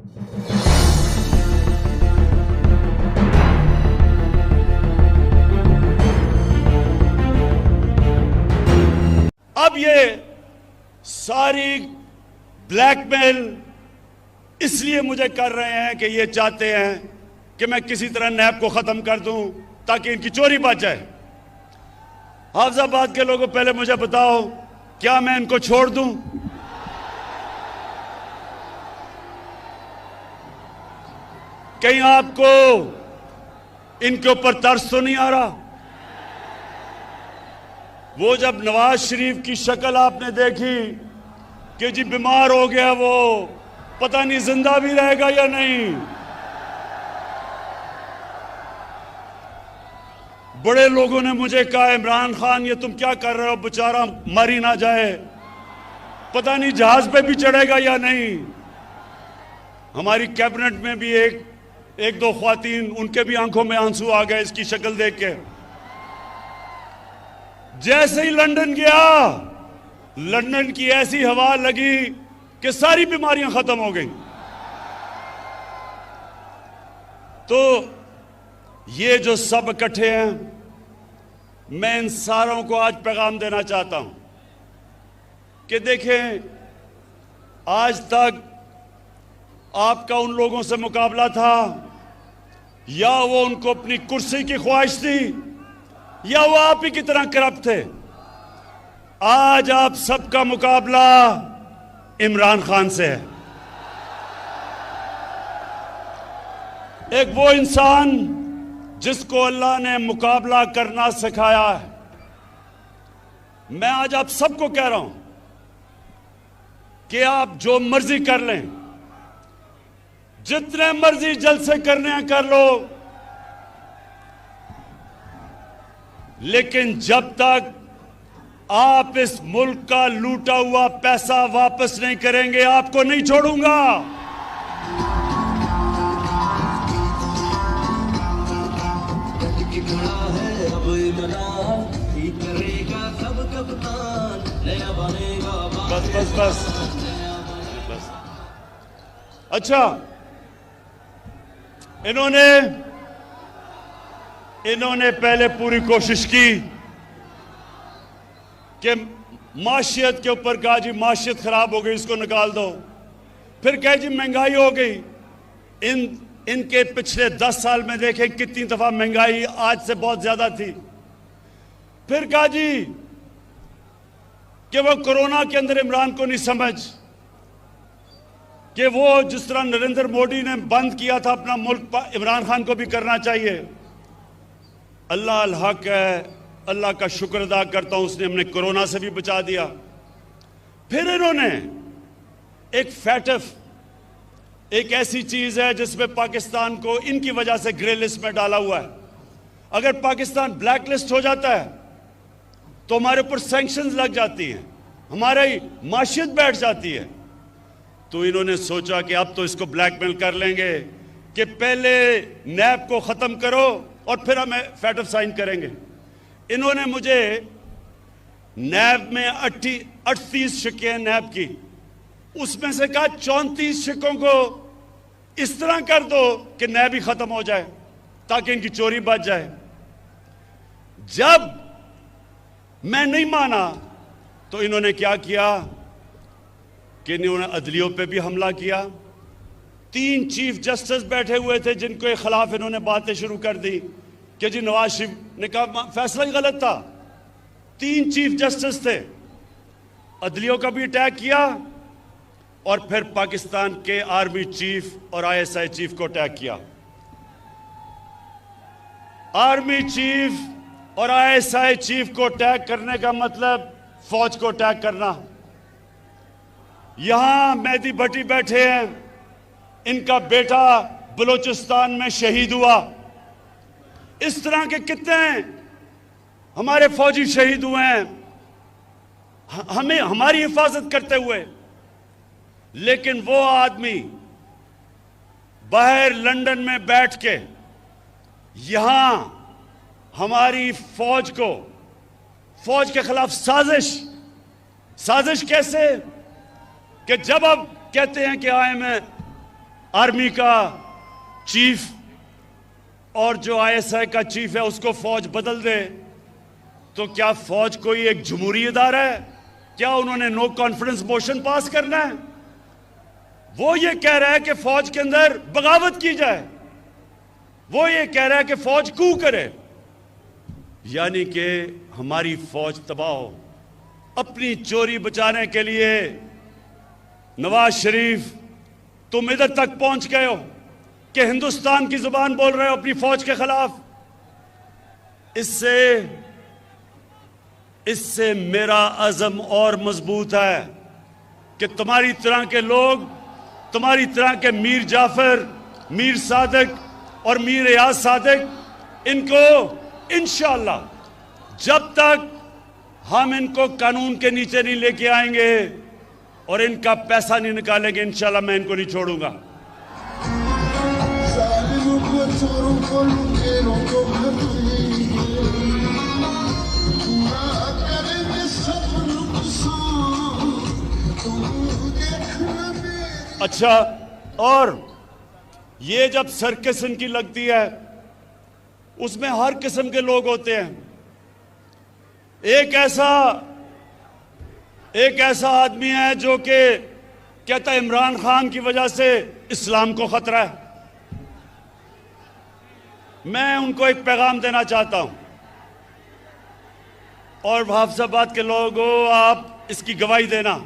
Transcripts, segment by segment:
अब ये सारी ब्लैकमेल इसलिए मुझे कर रहे हैं कि ये चाहते हैं कि मैं किसी तरह नैब को खत्म कर दूं ताकि इनकी चोरी बच जाए। हाफिजाबाद के लोगों, पहले मुझे बताओ, क्या मैं इनको छोड़ दूं? कहीं आपको इनके ऊपर तरस तो नहीं आ रहा? वो जब नवाज शरीफ की शक्ल आपने देखी कि जी बीमार हो गया, वो पता नहीं जिंदा भी रहेगा या नहीं। बड़े लोगों ने मुझे कहा, इमरान खान ये तुम क्या कर रहे हो, बेचारा मर ही ना जाए, पता नहीं जहाज पे भी चढ़ेगा या नहीं। हमारी कैबिनेट में भी एक दो ख्वातीन, उनके भी आंखों में आंसू आ गए इसकी शक्ल देख के। जैसे ही लंदन गया, लंदन की ऐसी हवा लगी कि सारी बीमारियां खत्म हो गई। तो ये जो सब इकट्ठे हैं, मैं इन सारों को आज पैगाम देना चाहता हूं कि देखें, आज तक आपका उन लोगों से मुकाबला था, या वो उनको अपनी कुर्सी की ख्वाहिश थी, या वो आप ही की तरह करप्ट थे। आज आप सबका मुकाबला इमरान खान से है। एक वो इंसान जिसको अल्लाह ने मुकाबला करना सिखाया है। मैं आज आप सबको कह रहा हूं कि आप जो मर्जी कर लें, जितने मर्जी जलसे करने हैं कर लो, लेकिन जब तक आप इस मुल्क का लूटा हुआ पैसा वापस नहीं करेंगे, आपको नहीं छोड़ूंगा। बस। अच्छा, इन्होंने पहले पूरी कोशिश की कि माशियत के ऊपर कहा जी माशियत खराब हो गई, इसको निकाल दो। फिर कहे जी महंगाई हो गई। इनके पिछले 10 साल में देखें कितनी दफा महंगाई आज से बहुत ज्यादा थी। फिर कहा जी कि वो कोरोना के अंदर इमरान को नहीं समझ, कि वो जिस तरह नरेंद्र मोदी ने बंद किया था अपना मुल्क, इमरान खान को भी करना चाहिए। अल्लाह अल हक है, अल्लाह का शुक्र अदा करता हूं, उसने हमने कोरोना से भी बचा दिया। फिर इन्होंने एक फैटफ, एक ऐसी चीज है जिसमें पाकिस्तान को इनकी वजह से ग्रे लिस्ट में डाला हुआ है। अगर पाकिस्तान ब्लैक लिस्ट हो जाता है तो हमारे ऊपर सैंक्शंस लग जाती हैं, हमारी माशियत बैठ जाती है। तो इन्होंने सोचा कि अब तो इसको ब्लैकमेल कर लेंगे कि पहले नैब को खत्म करो और फिर हमें फैटफ साइन करेंगे। इन्होंने मुझे नैब में 38 शिक्के हैं नैब की, उसमें से कहा 34 शिक्कों को इस तरह कर दो कि नैब ही खत्म हो जाए ताकि इनकी चोरी बच जाए। जब मैं नहीं माना तो इन्होंने क्या किया कि इन्होंने अदलियों पे भी हमला किया। 3 चीफ जस्टिस बैठे हुए थे जिनके खिलाफ इन्होंने बातें शुरू कर दी कि जी नवाज शरीफ ने कहा फैसला ही गलत था। 3 चीफ जस्टिस थे, अदलियों का भी अटैक किया और फिर पाकिस्तान के आर्मी चीफ और ISI चीफ को अटैक किया। आर्मी चीफ और ISI चीफ को अटैक करने का मतलब फौज को अटैक करना। यहां मेहदी भट्टी बैठे हैं, इनका बेटा बलूचिस्तान में शहीद हुआ। इस तरह के कितने हमारे फौजी शहीद हुए हैं हमें हमारी हिफाजत करते हुए, लेकिन वो आदमी बाहर लंदन में बैठ के यहां हमारी फौज के खिलाफ साजिश कैसे कि जब अब कहते हैं कि आर्मी का चीफ और जो आईएसआई का चीफ है उसको फौज बदल दे, तो क्या फौज कोई एक जमहूरी इदारा है? क्या उन्होंने नो कॉन्फिडेंस मोशन पास करना है? वो ये कह रहा है कि फौज के अंदर बगावत की जाए, वो ये कह रहा है कि फौज कू करे, यानी कि हमारी फौज तबाह हो। अपनी चोरी बचाने के लिए नवाज शरीफ तुम इधर तक पहुंच गए हो कि हिंदुस्तान की जुबान बोल रहे हो अपनी फौज के खिलाफ। इससे मेरा अज़म और मजबूत है कि तुम्हारी तरह के लोग, तुम्हारी तरह के मीर जाफर, मीर सादिक और मीर याद सादिक, इनको इंशाअल्लाह जब तक हम इनको कानून के नीचे नहीं लेके आएंगे और इनका पैसा नहीं निकालेंगे, इंशाअल्लाह मैं इनको नहीं छोड़ूंगा। अच्छा, और ये जब सर्कस इनकी लगती है उसमें हर किस्म के लोग होते हैं। एक ऐसा आदमी है जो कि कहता है इमरान खान की वजह से इस्लाम को खतरा है। मैं उनको एक पैगाम देना चाहता हूं, और हाफिजाबाद के लोगों आप इसकी गवाही देना।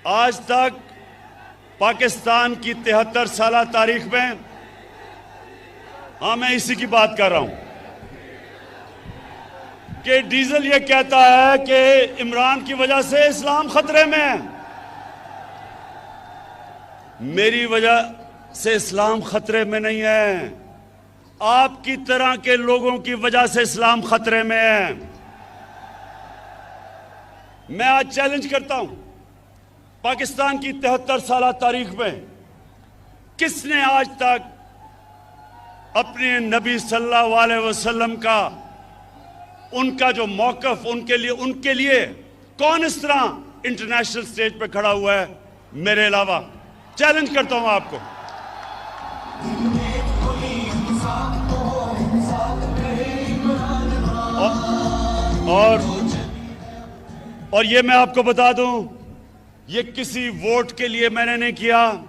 आज तक पाकिस्तान की 73 साल तारीख में, हाँ मैं इसी की बात कर रहा हूं, कि डीजल ये कहता है कि इमरान की वजह से इस्लाम खतरे में है। मेरी वजह से इस्लाम खतरे में नहीं है, आपकी तरह के लोगों की वजह से इस्लाम खतरे में है। मैं आज चैलेंज करता हूं, पाकिस्तान की 73 साल तारीख में किसने आज तक अपने नबी सल्लल्लाहु अलैहि वसल्लम का, उनका जो मौकफ, उनके लिए कौन इस तरह इंटरनेशनल स्टेज पे खड़ा हुआ है मेरे अलावा? चैलेंज करता हूं आपको। और ये मैं आपको बता दूं, ये किसी वोट के लिए मैंने नहीं किया,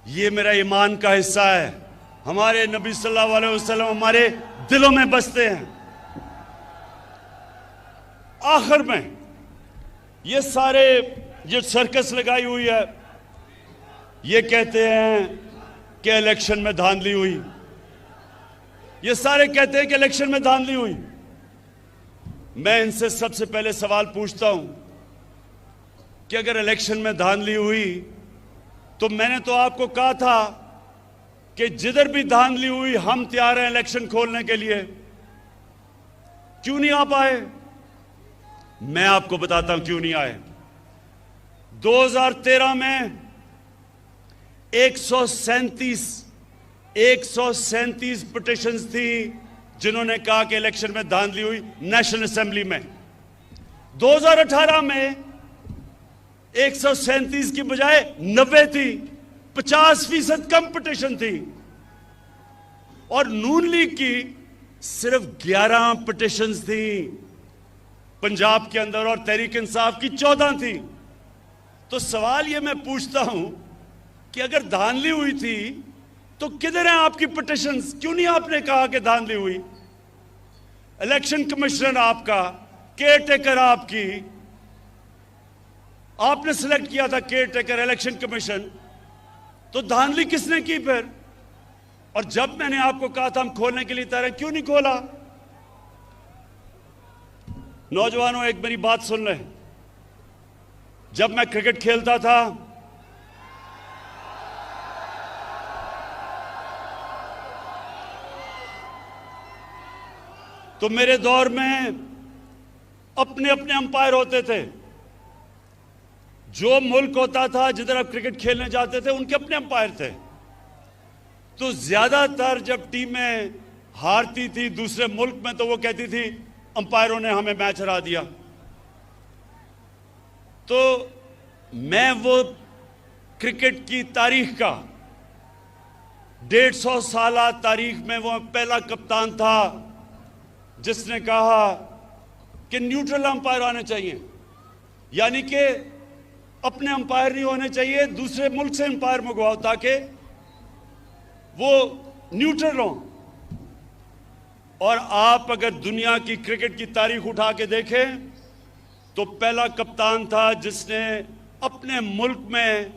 ये मेरा ईमान का हिस्सा है। हमारे नबी सल्लल्लाहु अलैहि वसल्लम हमारे दिलों में बसते हैं। आखिर में ये सारे जो सर्कस लगाई हुई है, ये कहते हैं कि इलेक्शन में धांधली हुई, ये सारे कहते हैं कि इलेक्शन में धांधली हुई। मैं इनसे सबसे पहले सवाल पूछता हूं कि अगर इलेक्शन में धांधली हुई तो मैंने तो आपको कहा था कि जिधर भी धांधली हुई हम तैयार हैं इलेक्शन खोलने के लिए, क्यों नहीं आ पाए? मैं आपको बताता हूं क्यों नहीं आए। 2013 में 137 पिटिशंस थी जिन्होंने कहा कि इलेक्शन में धांधली हुई नेशनल असेंबली में। 2018 में 137 की बजाय 90 थी, 50% कम पिटिशन थी। और नून लीग की सिर्फ 11 पिटिशंस थी पंजाब के अंदर, और तहरीक इंसाफ की 14 थी। तो सवाल ये मैं पूछता हूं कि अगर धांधली हुई थी तो किधर हैं आपकी पिटिशंस? क्यों नहीं आपने कहा कि धांधली हुई? इलेक्शन कमिश्नर आपका, केयर टेकर आपकी, आपने सिलेक्ट किया था केयर टेकर इलेक्शन कमीशन, तो धांधली किसने की फिर? और जब मैंने आपको कहा था हम खोलने के लिए तैयार हैं, क्यों नहीं खोला? नौजवानों एक मेरी बात सुन लें, जब मैं क्रिकेट खेलता था तो मेरे दौर में अपने अपने अंपायर होते थे। जो मुल्क होता था जिधर आप क्रिकेट खेलने जाते थे उनके अपने अंपायर थे। तो ज्यादातर जब टीमें हारती थी दूसरे मुल्क में तो वो कहती थी अंपायरों ने हमें मैच हरा दिया। तो मैं वो क्रिकेट की तारीख का 150 साल तारीख में वो पहला कप्तान था जिसने कहा कि न्यूट्रल अंपायर आने चाहिए, यानी कि अपने अंपायर नहीं होने चाहिए, दूसरे मुल्क से अंपायर मंगवाओ ताकि वो न्यूट्रल हो। और आप अगर दुनिया की क्रिकेट की तारीख उठा के देखें तो पहला कप्तान था जिसने अपने मुल्क में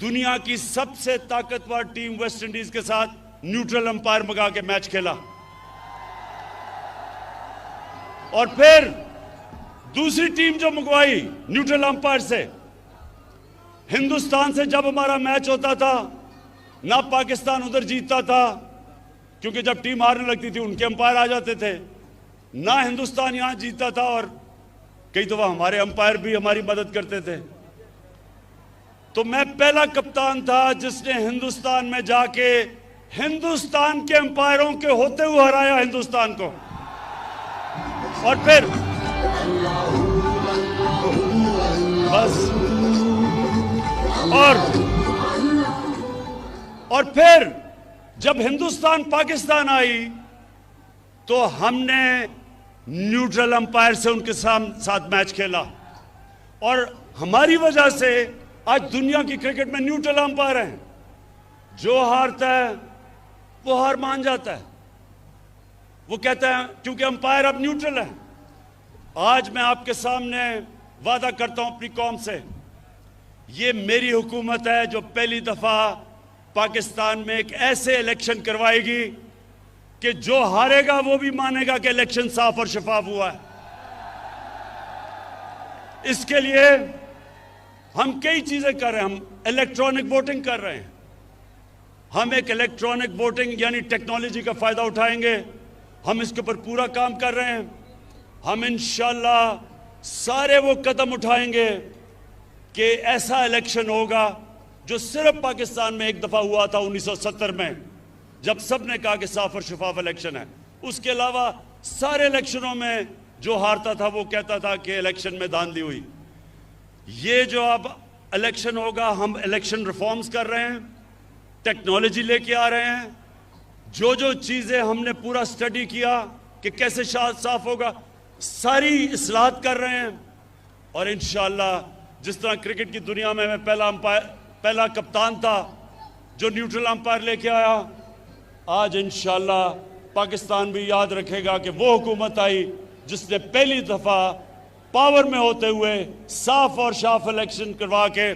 दुनिया की सबसे ताकतवर टीम वेस्ट इंडीज के साथ न्यूट्रल अंपायर मंगा के मैच खेला। और फिर दूसरी टीम जो मंगवाई न्यूट्रल अंपायर से, हिंदुस्तान से जब हमारा मैच होता था ना पाकिस्तान उधर जीतता था, क्योंकि जब टीम हारने लगती थी उनके अंपायर आ जाते थे, ना हिंदुस्तान यहां जीतता था और कई दफा हमारे अंपायर भी हमारी मदद करते थे। तो मैं पहला कप्तान था जिसने हिंदुस्तान में जाके हिंदुस्तान के अंपायरों के होते हुए हराया हिंदुस्तान को। और फिर बस और फिर जब हिंदुस्तान पाकिस्तान आई तो हमने न्यूट्रल अंपायर से उनके साथ मैच खेला और हमारी वजह से आज दुनिया की क्रिकेट में न्यूट्रल अंपायर हैं। जो हारता है वो हार मान जाता है, वो कहता है क्योंकि अंपायर अब न्यूट्रल है। आज मैं आपके सामने वादा करता हूं अपनी कौम से, ये मेरी हुकूमत है जो पहली दफा पाकिस्तान में एक ऐसे इलेक्शन करवाएगी कि जो हारेगा वो भी मानेगा कि इलेक्शन साफ और शफाफ हुआ है। इसके लिए हम कई चीजें कर रहे हैं। हम इलेक्ट्रॉनिक वोटिंग कर रहे हैं, हम एक इलेक्ट्रॉनिक वोटिंग यानी टेक्नोलॉजी का फायदा उठाएंगे, हम इसके ऊपर पूरा काम कर रहे हैं। हम इंशाल्लाह सारे वो कदम उठाएंगे कि ऐसा इलेक्शन होगा जो सिर्फ पाकिस्तान में एक दफा हुआ था 1970 में, जब सबने कहा कि साफ और शफाफ इलेक्शन है। उसके अलावा सारे इलेक्शनों में जो हारता था वो कहता था कि इलेक्शन में धांधली हुई। ये जो अब इलेक्शन होगा, हम इलेक्शन रिफॉर्म्स कर रहे हैं, टेक्नोलॉजी लेके आ रहे हैं। जो जो चीजें हमने पूरा स्टडी किया कि कैसे साफ होगा, सारी इस्लाहत कर रहे हैं। और इंशाअल्लाह जिस तरह क्रिकेट की दुनिया में मैं पहला कप्तान था जो न्यूट्रल अंपायर लेके आया, आज इंशाअल्लाह पाकिस्तान भी याद रखेगा कि वो हुकूमत आई जिसने पहली दफा पावर में होते हुए साफ और साफ इलेक्शन करवा के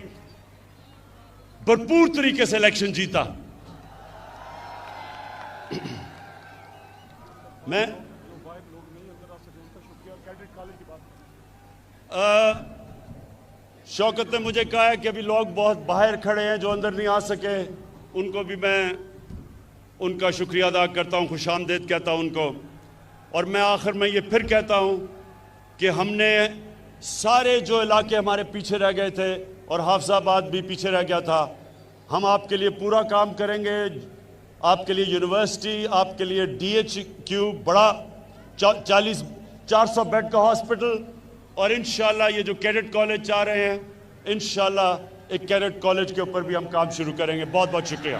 भरपूर तरीके से इलेक्शन जीता। मैं शौकत ने मुझे कहा है कि अभी लोग बहुत बाहर खड़े हैं जो अंदर नहीं आ सके, उनको भी मैं उनका शुक्रिया अदा करता हूं, खुशामदीद कहता हूं उनको। और मैं आखिर में ये फिर कहता हूं कि हमने सारे जो इलाके हमारे पीछे रह गए थे और हाफिजाबाद भी पीछे रह गया था, हम आपके लिए पूरा काम करेंगे। आपके लिए यूनिवर्सिटी, आपके लिए DHQ बड़ा 400 बेड का हॉस्पिटल, और इंशाल्लाह ये जो कैडेट कॉलेज चाह रहे हैं, इंशाल्लाह एक कैडेट कॉलेज के ऊपर भी हम काम शुरू करेंगे। बहुत बहुत शुक्रिया।